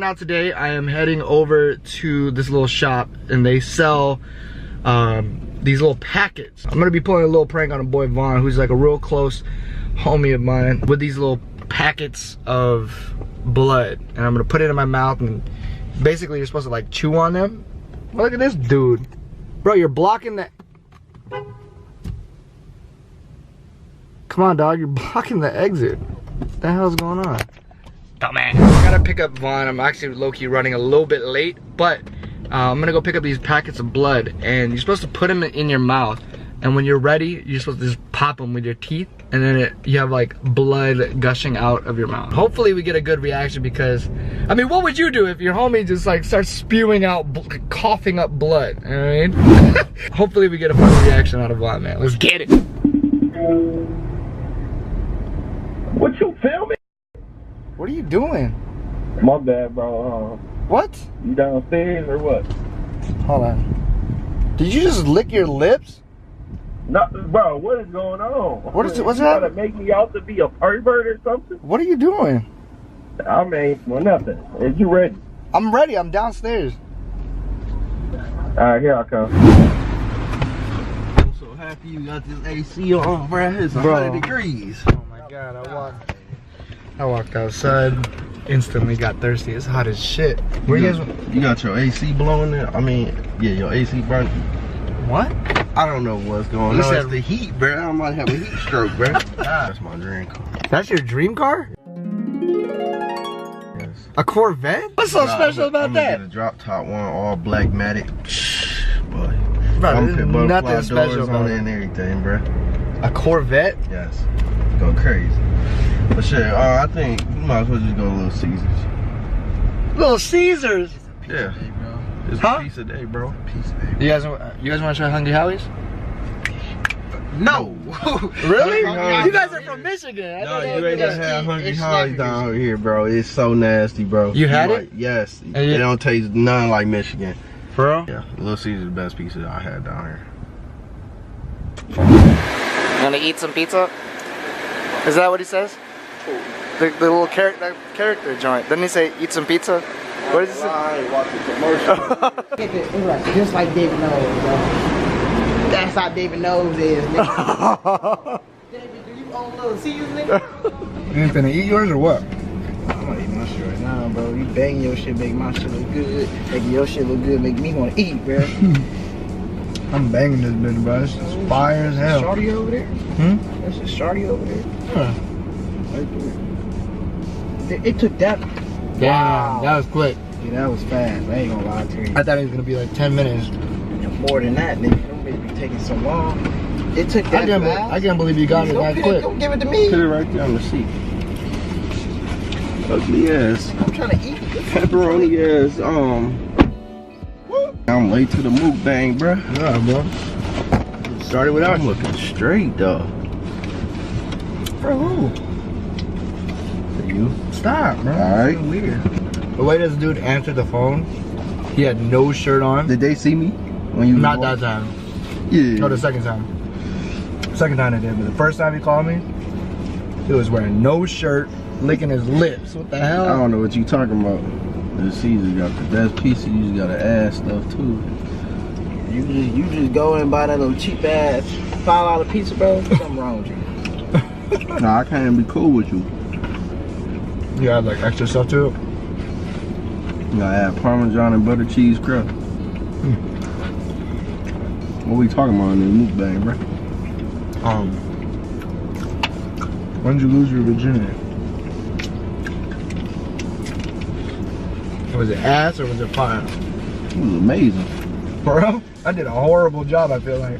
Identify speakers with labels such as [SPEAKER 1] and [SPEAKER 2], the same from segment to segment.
[SPEAKER 1] now today, I am heading over to this little shop and they sell these little packets. I'm gonna be pulling a little prank on a boy Vaughn, who's like a real close homie of mine, with these little packets of blood. And I'm gonna put it in my mouth and basically you're supposed to like chew on them. Look at this dude. Bro, you're blocking the... Come on, dog, you're blocking the exit. What the hell's going on? Dumbass. I gotta pick up Vaughn. I'm actually low-key running a little bit late, but I'm gonna go pick up these packets of blood, and you're supposed to put them in your mouth, and when you're ready, you're supposed to just pop them with your teeth, and then you have like blood gushing out of your mouth. Hopefully we get a good reaction, because I mean, what would you do if your homie just like starts spewing out, coughing up blood? You know what I mean? Hopefully we get a fun reaction out of Vaughn, man. Let's get it.
[SPEAKER 2] What you filming?
[SPEAKER 1] What are you doing?
[SPEAKER 2] My bad, bro.
[SPEAKER 1] What?
[SPEAKER 2] You downstairs or what?
[SPEAKER 1] Hold on. Did you just lick your lips?
[SPEAKER 2] No, bro. What is going on?
[SPEAKER 1] What is it? What's
[SPEAKER 2] you
[SPEAKER 1] that?
[SPEAKER 2] Trying to make me out to be a pervert or something?
[SPEAKER 1] What are you doing?
[SPEAKER 2] I mean, well, nothing. Is you ready?
[SPEAKER 1] I'm ready. I'm downstairs.
[SPEAKER 2] All right, here I come.
[SPEAKER 3] I'm so happy you got this AC on, bro. It's 100 degrees.
[SPEAKER 1] Oh my god, I walked outside, instantly got thirsty. It's hot as shit. Where you guys?
[SPEAKER 3] You got your AC blowing there? I mean, yeah, your AC burning.
[SPEAKER 1] What?
[SPEAKER 3] I don't know what's going on. It's the heat, bro. I might have a heat stroke, bro. That's my dream car.
[SPEAKER 1] That's your dream car?
[SPEAKER 3] Yes.
[SPEAKER 1] A Corvette? What's so special about
[SPEAKER 3] I'm
[SPEAKER 1] that?
[SPEAKER 3] gonna get a drop top one, all black matic. Boy.
[SPEAKER 1] Bro,
[SPEAKER 3] Put
[SPEAKER 1] there's
[SPEAKER 3] butterfly
[SPEAKER 1] nothing special
[SPEAKER 3] doors
[SPEAKER 1] about
[SPEAKER 3] on it
[SPEAKER 1] it.
[SPEAKER 3] and everything, bro.
[SPEAKER 1] A Corvette?
[SPEAKER 3] Yes. Go crazy. But shit, I think you might as well just go to Little Caesars.
[SPEAKER 1] Little Caesars?
[SPEAKER 3] Yeah. It's
[SPEAKER 1] Huh?
[SPEAKER 3] a piece a day, bro.
[SPEAKER 1] Piece a day. You guys want to try Hungry Howie's?
[SPEAKER 3] No.
[SPEAKER 1] Really?
[SPEAKER 3] No.
[SPEAKER 1] You guys are from Michigan.
[SPEAKER 3] No, you ain't gonna have Hungry Howie's down here, bro. It's so nasty, bro.
[SPEAKER 1] You had it?
[SPEAKER 3] Yes.
[SPEAKER 1] And
[SPEAKER 3] It don't taste none like Michigan.
[SPEAKER 1] For real?
[SPEAKER 3] Yeah. Little Caesar's the best pizza I had down here.
[SPEAKER 1] You wanna eat some pizza? Is that what he says? The little character joint. Didn't he say eat some pizza? What does he say?
[SPEAKER 3] I ain't watching commercial.
[SPEAKER 4] It's just like David knows, bro. That's how David knows is, nigga. David, do you own Little Caesars, nigga?
[SPEAKER 1] You ain't finna eat yours or what?
[SPEAKER 4] I'm not eating my shit right now, bro. You banging your shit, make my shit look good. Making your shit look good, make me want to eat, bro.
[SPEAKER 1] I'm banging this bitch, bro. It's just fire as hell.
[SPEAKER 4] Shorty over there?
[SPEAKER 1] Hmm?
[SPEAKER 4] That's a shorty over there.
[SPEAKER 1] Huh.
[SPEAKER 4] Right there. It took that.
[SPEAKER 1] Damn,
[SPEAKER 4] Wow.
[SPEAKER 1] that was quick.
[SPEAKER 4] Yeah, that was fast. I ain't gonna lie to you.
[SPEAKER 1] I thought it was gonna be like 10 minutes.
[SPEAKER 4] More than that, nigga. Don't make me taking so long. It took that fast.
[SPEAKER 1] I can't believe you got it that quick.
[SPEAKER 4] Don't give it to me.
[SPEAKER 3] Put it right there on the seat. Ugly ass.
[SPEAKER 4] I'm trying to eat.
[SPEAKER 3] Pepperoni ass. I'm late to the mukbang, bruh.
[SPEAKER 1] Yeah, bro. Started without
[SPEAKER 3] I'm looking straight though.
[SPEAKER 1] For who? For you. Stop, bro.
[SPEAKER 3] Alright.
[SPEAKER 1] Weird. The way this dude answered the phone, he had no shirt on.
[SPEAKER 3] Did they see me when you?
[SPEAKER 1] Not that time.
[SPEAKER 3] Yeah.
[SPEAKER 1] No, the second time. Second time they did, but the first time he called me, he was wearing no shirt, licking his lips. What the hell?
[SPEAKER 3] I don't know what you talking about. The Caesar got the best pizza. You just gotta add stuff too.
[SPEAKER 4] You just go and buy that little cheap ass $5 pizza, bro. Something wrong with you.
[SPEAKER 3] Nah, I can't be cool with you.
[SPEAKER 1] You add like extra stuff to it?
[SPEAKER 3] You gotta add Parmesan and butter cheese crust. What we talking about in the mukbang, bro?
[SPEAKER 1] When did you lose your virginity? Was it ass or was it fire?
[SPEAKER 3] It was amazing.
[SPEAKER 1] For real? I did a horrible job, I feel like.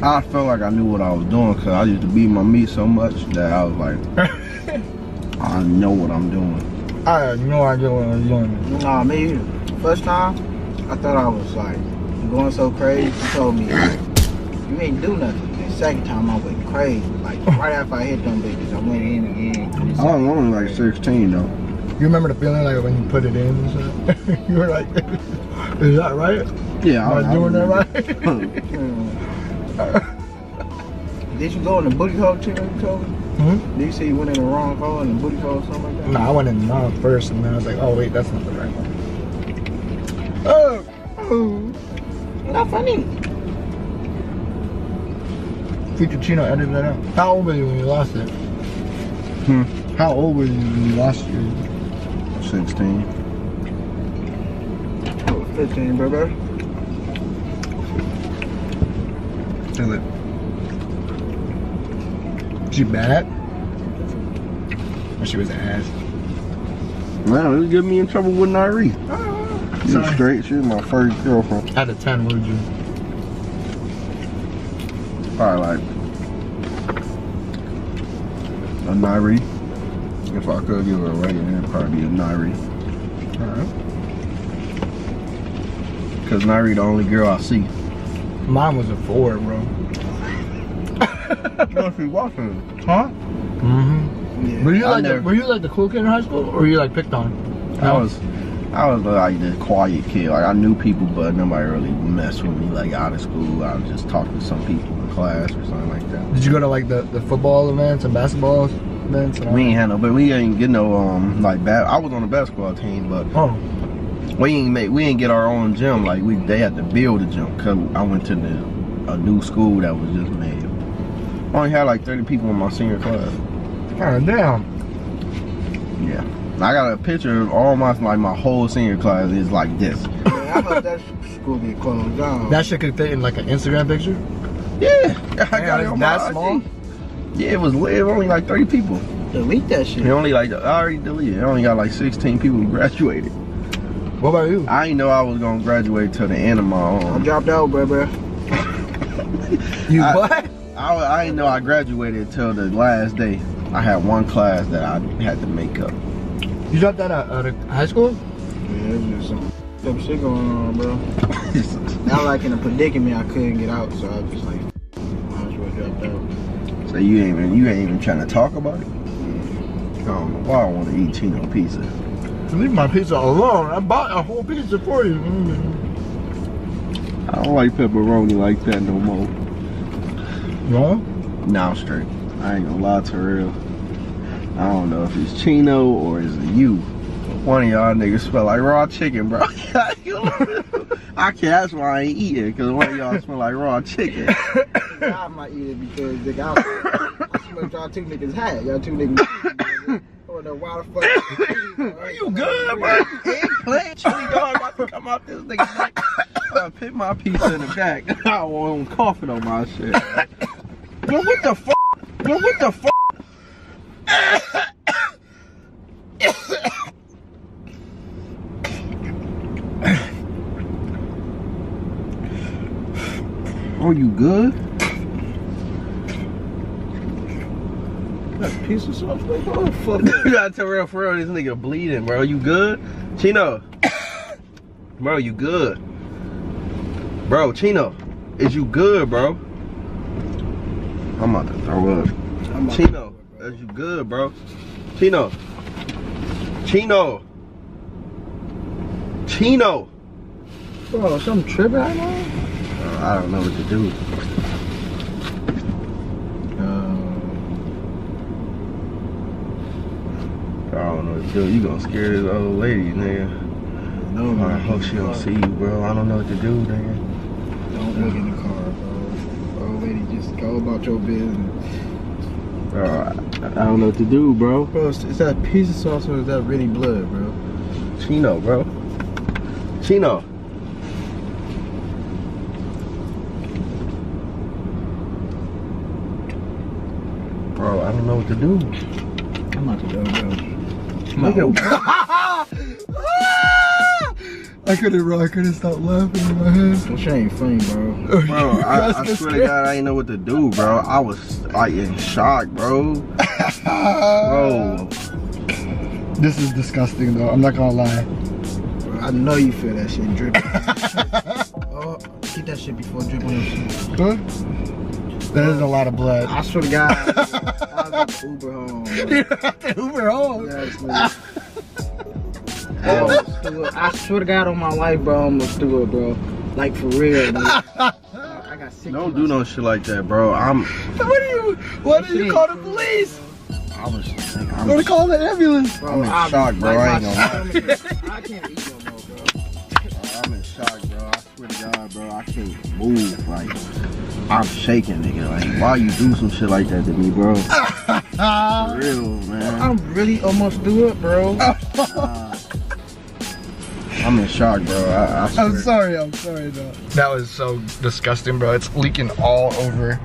[SPEAKER 3] I felt like I knew what I was doing because I used to beat my meat so much that I was like, I know what I'm doing.
[SPEAKER 1] I had no idea what I was doing.
[SPEAKER 4] Nah, me, first time, I thought I was like going so crazy. He told me, you ain't do nothing. The second time I went crazy. Like right after I hit them bitches, I went in again.
[SPEAKER 3] I was only like 16 though.
[SPEAKER 1] You remember the feeling like when you put it in and stuff? You were like, is that right?
[SPEAKER 3] Yeah,
[SPEAKER 1] Am I doing that right?
[SPEAKER 4] Did you go in the booty hole, Chino? You told me?
[SPEAKER 1] Hmm?
[SPEAKER 4] Did you say you went in the wrong hole, in the booty hole or something like that?
[SPEAKER 1] No, I went in the mouth first, and then I was like, oh wait, that's not the right one. Oh,
[SPEAKER 4] Not funny.
[SPEAKER 1] Future Chino edited that out. How old were you when you lost it?
[SPEAKER 3] Hmm.
[SPEAKER 1] How old were you when you lost yours?
[SPEAKER 3] 16.
[SPEAKER 4] Oh, 15, baby.
[SPEAKER 1] Is it? She bad? Or she was ass?
[SPEAKER 3] Man, it was getting me in trouble with Nairi. She was
[SPEAKER 1] Sorry.
[SPEAKER 3] straight. She was my first girlfriend.
[SPEAKER 1] Out of 10, what would you?
[SPEAKER 3] Probably like a Nairi. If I could give her a rating, it'd probably be a Nairi.
[SPEAKER 1] Alright.
[SPEAKER 3] Cause Nairi the only girl I see.
[SPEAKER 1] Mine was a 4, bro.
[SPEAKER 3] Must be watching.
[SPEAKER 1] Huh? Mm-hmm.
[SPEAKER 4] Yeah.
[SPEAKER 1] Were you
[SPEAKER 3] I
[SPEAKER 1] like
[SPEAKER 3] never-
[SPEAKER 1] were you like the cool kid in high school, or were you like picked on?
[SPEAKER 3] I was like the quiet kid. Like I knew people, but nobody really messed with me. Like out of school, I would just talk to some people in class or something like that.
[SPEAKER 1] Did you go to like the football events and basketball events? And all
[SPEAKER 3] We
[SPEAKER 1] that?
[SPEAKER 3] ain't had no, but we ain't get no like I was on the basketball team, but
[SPEAKER 1] Oh,
[SPEAKER 3] we ain't get our own gym. Like they had to build a gym. Cause I went to a new school that was just made. I only had like 30 people in my senior class.
[SPEAKER 1] god damn.
[SPEAKER 3] Yeah, I got a picture of all my whole senior class is like this.
[SPEAKER 4] Yeah, I hope that school get closed down.
[SPEAKER 1] That shit could fit in like an Instagram picture.
[SPEAKER 3] Yeah, I got it
[SPEAKER 1] Damn,
[SPEAKER 3] on
[SPEAKER 1] that
[SPEAKER 3] my
[SPEAKER 1] small?
[SPEAKER 3] IG. Yeah, it was only like 30 people.
[SPEAKER 4] Delete that shit.
[SPEAKER 3] It only like I already deleted. It only got like 16 people who graduated.
[SPEAKER 1] What about you?
[SPEAKER 3] I didn't know I was gonna graduate till the end of my
[SPEAKER 4] I dropped out, baby.
[SPEAKER 1] You
[SPEAKER 3] I-
[SPEAKER 1] what?
[SPEAKER 3] I didn't know I graduated till the last day. I had one class that I had to make up.
[SPEAKER 1] You dropped that out of high school?
[SPEAKER 4] Yeah, it's just some shit going on, bro. Now, like in a predicament, I couldn't get out, so I was just like, might as well drop out.
[SPEAKER 3] So you ain't even trying to talk about it? I don't know why I want to eat Chino pizza.
[SPEAKER 1] Leave my pizza alone. I bought a whole pizza for you.
[SPEAKER 3] I don't like pepperoni like that no more.
[SPEAKER 1] No?
[SPEAKER 3] Now I'm straight. I ain't gonna lie to real. I don't know if it's Chino or is it you. One of y'all niggas smell like raw chicken, bro. I can't. That's why I ain't eating, because one of y'all smell like raw chicken.
[SPEAKER 4] I might eat it because nigga, I smell y'all two niggas hat. Y'all two niggas. I don't know why the fuck.
[SPEAKER 3] Are you good, bro? Eggplant, chili dog about to come out this nigga's neck. I put my pizza in the back. I want him coughing on my shit. Bro, what the fuck? Bro, what the fuck? Are you good?
[SPEAKER 4] That piece of sauce, bro. Oh, fuck.
[SPEAKER 3] You gotta tell real for real, this nigga bleeding, bro. You good? Chino. Bro, you good? Bro, Chino, is you good, bro? I'm about to throw up. Chino, is you good, bro? Chino. Chino. Chino.
[SPEAKER 4] Bro, something tripping right now?
[SPEAKER 3] I don't know what to do. I don't know what to do. You gonna scare this old lady, nigga.
[SPEAKER 4] No,
[SPEAKER 3] I
[SPEAKER 4] man.
[SPEAKER 3] hope she don't see you, bro. I don't know what to do, nigga.
[SPEAKER 4] Don't look in the car, bro. Old lady, just go about your business.
[SPEAKER 3] Bro, I don't know what to do, bro.
[SPEAKER 4] Bro, is that piece of sauce or is that really blood, bro?
[SPEAKER 3] Chino, bro. Chino. Bro, I don't know what to do.
[SPEAKER 4] I'm about to go, bro.
[SPEAKER 3] Nigga,
[SPEAKER 1] I couldn't stop laughing in my head.
[SPEAKER 4] That shit ain't funny, bro.
[SPEAKER 3] bro, I swear to God, I didn't know what to do, bro. I was like in shock, bro. Bro.
[SPEAKER 1] This is disgusting though, I'm not gonna lie.
[SPEAKER 4] Bro, I know you feel that shit dripping. Oh, get that shit before it drip on your shit.
[SPEAKER 1] Huh? That is a lot of blood.
[SPEAKER 4] I swear to God, I was at the Uber home. Bro.
[SPEAKER 1] You have to Uber home.
[SPEAKER 4] Yes, nigga. I swear to God on my life, bro, I'm gonna do it, bro. Like for real, nigga. I got
[SPEAKER 3] Don't do no shit like that, bro.
[SPEAKER 1] Why did you call the police?
[SPEAKER 3] I'm
[SPEAKER 1] gonna call the ambulance.
[SPEAKER 3] I'm in shock, bro. I ain't gonna lie.
[SPEAKER 4] I can't eat no more, bro.
[SPEAKER 3] I'm in shock, bro. I swear to God, bro. I can't move. Like, I'm shaking, nigga. Like, why you do some shit like that to me, bro? For real, man.
[SPEAKER 4] I'm really almost through it, bro.
[SPEAKER 3] I'm in shock, bro. I swear.
[SPEAKER 1] I'm sorry, though. That was so disgusting, bro. It's leaking all over.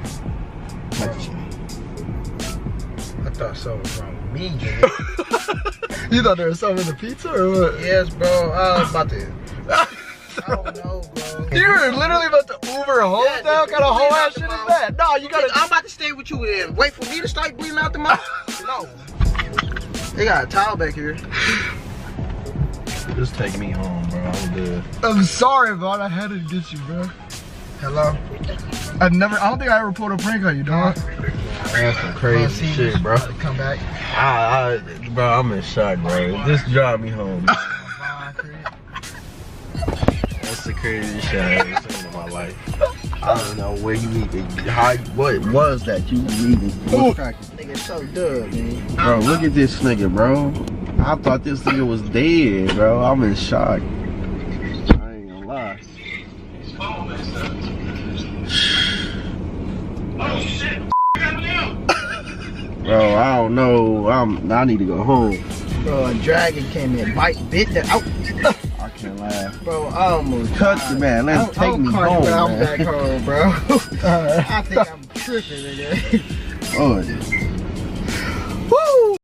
[SPEAKER 1] I thought something was wrong with me, nigga. You thought there was something in the pizza or what?
[SPEAKER 4] Yes, bro. I was about to. I don't know, bro.
[SPEAKER 1] You were literally about to Uber home now? What kind of whole ass shit is that? No, you gotta.
[SPEAKER 4] I'm about to stay with you and wait for me to start bleeding out the mouth. No. They got a towel back here.
[SPEAKER 3] Just take me home, bro. I'm good.
[SPEAKER 1] I'm sorry, Vaughn. I had to get you, bro. Hello? I don't think I ever pulled a prank on you, dog.
[SPEAKER 3] That's some crazy shit, bro.
[SPEAKER 1] Come back.
[SPEAKER 3] Bro, I'm in shock, bro. Just drive me home. That's the craziest shit I ever seen in my life. I don't know where you even, what was that you was eating?
[SPEAKER 4] Nigga so good, man.
[SPEAKER 3] Bro, look at this nigga, bro. I thought this nigga was dead, bro. I'm in shock. I ain't gonna lie. Bro, I don't know. I need to go home.
[SPEAKER 4] Bro, a dragon came in, bit that out.
[SPEAKER 3] I can't laugh.
[SPEAKER 4] Bro, I almost
[SPEAKER 3] Cut you, man. Let's take me home,
[SPEAKER 4] I'm
[SPEAKER 3] man.
[SPEAKER 4] back home, bro. I think I'm tripping, nigga.
[SPEAKER 3] Oh,